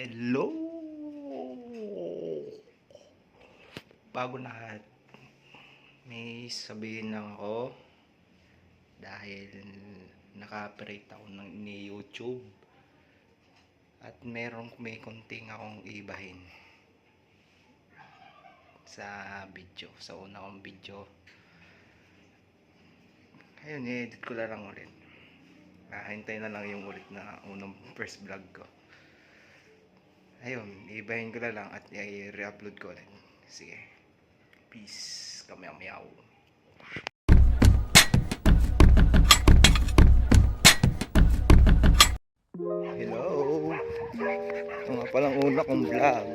Hello! Bago lahat, may sabihin lang ako dahil naka-operate ako ni YouTube at may konting akong ibahin sa video, sa una kong video. Ayun, i-edit ko lang ulit. Hintay na lang yung ulit na unang first vlog ko. Ayun, ibahin ko na lang at i-re-upload ko ulit. Sige. Peace. Kamyaw-myaw. Hello. Ito nga palang una kong vlog.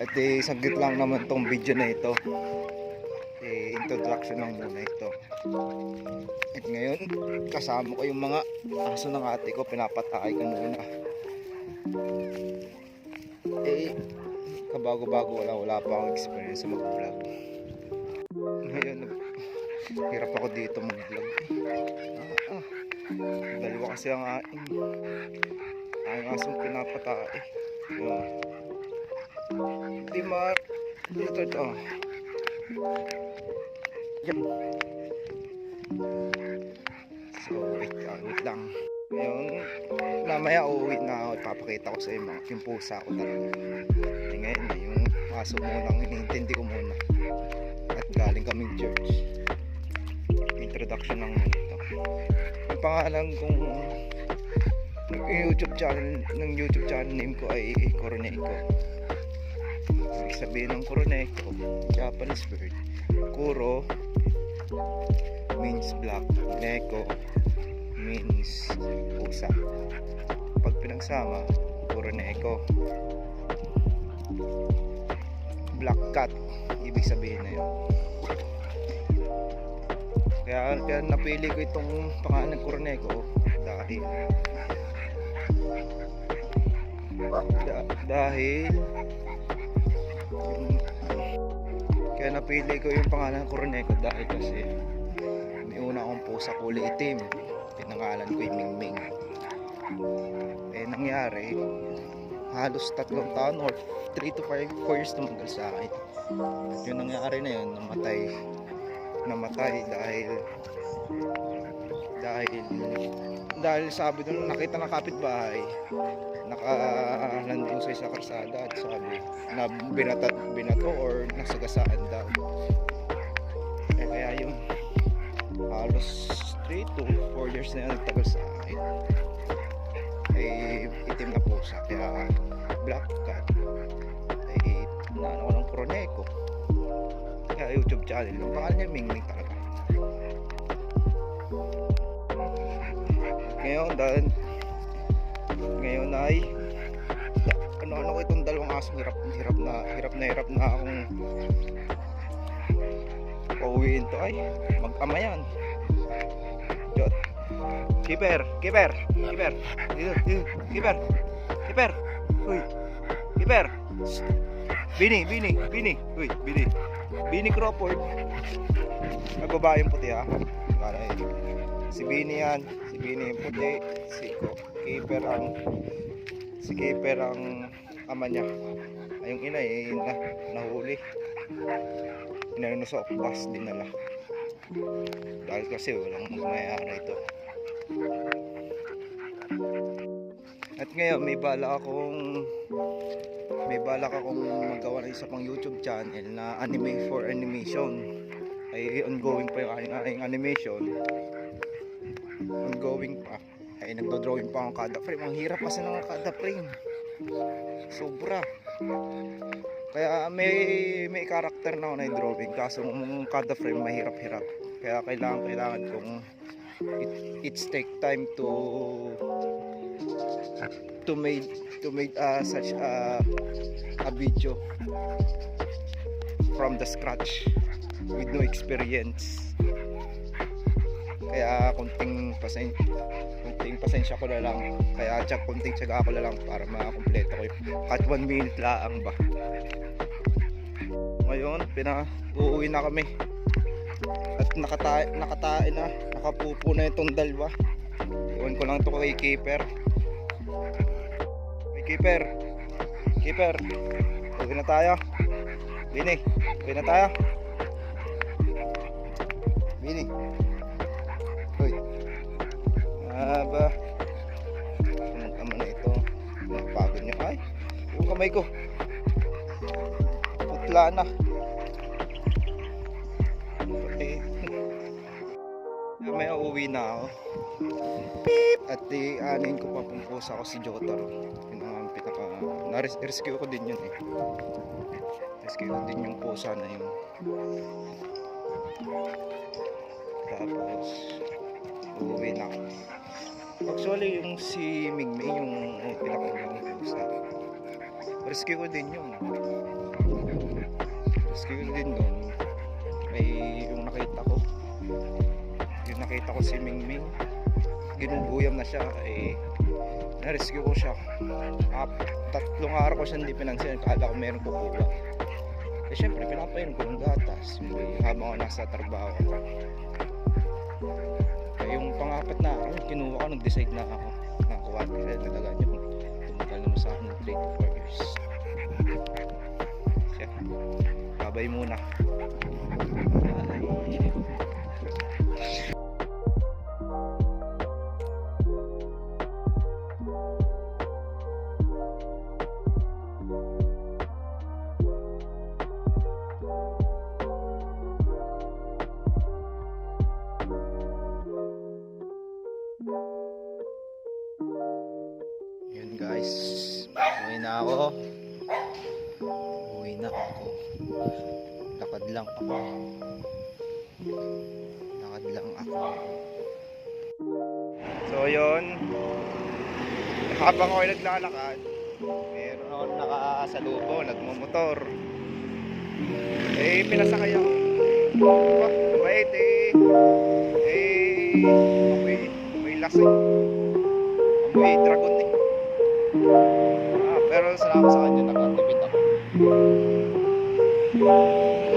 At saglit lang naman tong video na ito. Introduction lang muna ito. At ngayon, kasama ko yung mga aso ng ate ko. Pinapatay ko muna. Kabago-bago wala pa akong experience sa mag-vlog. Ngayon, hirap ako dito mag-vlog. Dalawa kasi ang asong pinapatay. Di Mark, dito ito. Yan. So, wait lang. Ngayon, mamaya uuwi na ako. Ipapakita ko sa iyo yung pusa ko talaga. Ngayon, yung aso munang inintindi ko muna. At galing kaming church. Introduction lang muna ito. Yung pangalan kong YouTube channel name ko ay Kuroneko. Ibig sabihin ng Kuroneko, Japanese word. Kuro means black, neko means pusa. Pag pinagsama, Kuroneko, black cat, ibig sabihin na yun. Kaya napili ko itong pangalan ng Kuroneko kaya napili ko yung pangalan ng Kuroneko dahil kasi may una akong pusa kulay itim. Pinangalan ko yung Mingming. Nangyari halos 3 taon or 3 to 4 years tumagal sa akin. At yung nangyari na yun, namatay dahil sabi doon, nakita ng kapitbahay nakalanding sa isang karsada at sabi na binato or nasagasaan daw. Kaya yung halos 3 to 4 years na yan nagtagal sa akin. Itim na pusa, kaya black cat. Naano ko ng Kuroneko. Kaya YouTube channel, yung pangalan niya Mingming talaga. Ngayon ay ano ko itong dalawang aso, hirap na akong pauwiin to. Ay mag-ama yan. Jot. Keeper. Uy. Keeper. Bini. Uy, Bini Crawford. Nagbabae yung puti ha. Si Bini yan. Si Bini yung puti. Si Keeper ang ama niya. Ay yung ina nahuli. Inanusok, bus dinala. Dahil kasi walang mayayari ito. At ngayon may balak akong magawa ng isa pang YouTube channel na anime for animation. Ay ongoing pa yung aking animation. Ongoing pa. Ay nagdo-drawing pa akong kada frame. Ang hirap kasi ng kada frame. Sobra. Kaya may character na ako na drawing, kaso kada frame mahirap-hirap. Kaya kailangan kong it's take time to make such a video from the scratch with no experience. Kaya konting pasensya ko na lang. Kaya konting tiyaga ko na lang para makakumpleto ko at 1 minute lang ba. Ngayon uuwi na kami at nakatae na, nakapupo na itong dalawa. Iwan ko lang ito kay Keeper. keeper. Keeper. Uwi na tayo. Bini, uwi na tayo. Bini. Uy. Aba. Anong tama na ito? Napagod niya. Ay, yung kamay ko. Putla na. Okay. May uuwi na ako. Beep! At anin ko pa pumpusa ako si Jotaro. Yun ang pinaka... Na-rescue ko din yun eh. Rescue ko din yung pusa na yun. Tapos uuwi na ako. Actually yung si Mingming yung pinaka-unang pusa. Rescue ko din yun. Rescue ko din yun. May yung nakita ko. Yung nakita ko si Mingming. Ginuguyam na siya. Eh, na-rescue ko siya. 3 araw ko siya hindi pinansin. Kala ko meron kukuha. Eh syempre pinapainom ko ng gatas habang ako nasa trabaho. Eh yung pang-4 na araw kinuha ko, nag-decide na ako na kuha nila talaga niya kung tumagal naman sa akin ng 3 to 4 years. Siya, babay muna. Bye. Yun guys, uwi na ako. Lakad lang ako. So yun, habang ako naglalakad, meron ako nakasalubo, nagmumotor. Eh pinasakay ako. Wait may lasing. May dragon eh. Pero salamat sa kanya, nakatipid ako.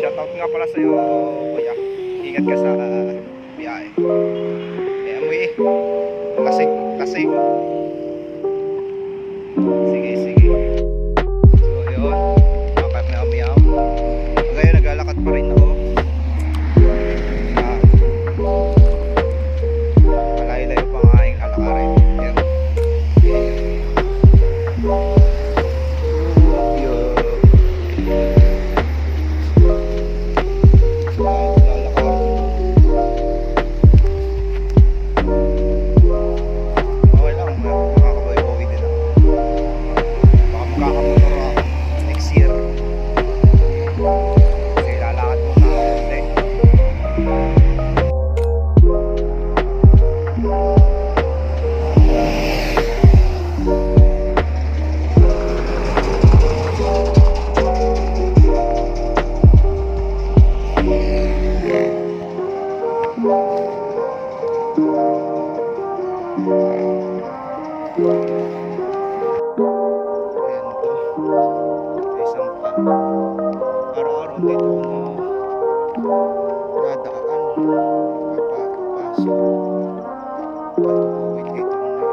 Shoutout nga pala sa'yo, kuya. Ingat ka sa biyahe. Eh, amoy eh. Lasing. Sige. So, yun. Makap na umiyaw. Ngayon, naglalakad pa rin ako. Malayo-layo pa nga aking lalakarin. Araw-araw dito na nadaan papasok patuwid dito dahil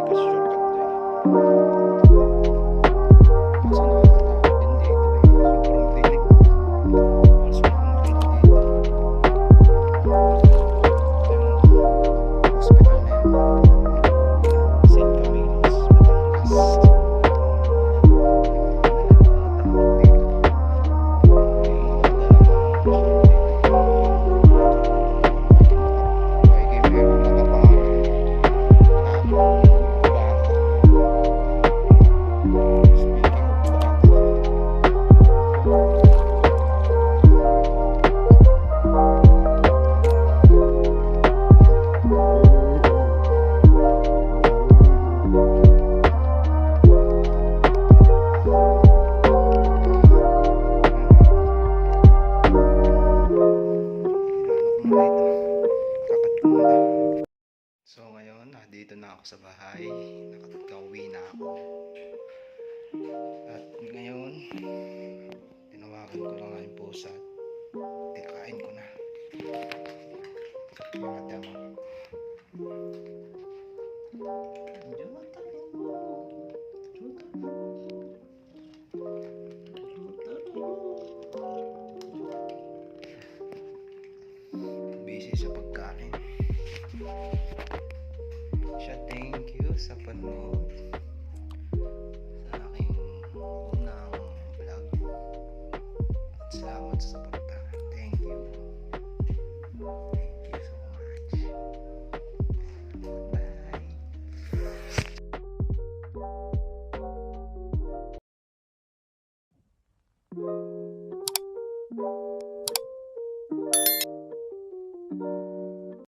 kasi shortcut to eh. Kaso nakakatakot din dito eh. Sobrang dinig. Mas makakita dito. Hospital na yan. St. Camillus, Batangas. So ngayon, dito na ako sa bahay. Nakauwi na ako. At ngayon, tinawagan ko lang ang pusa. Tinakain ko na. Yung madama. sa panood.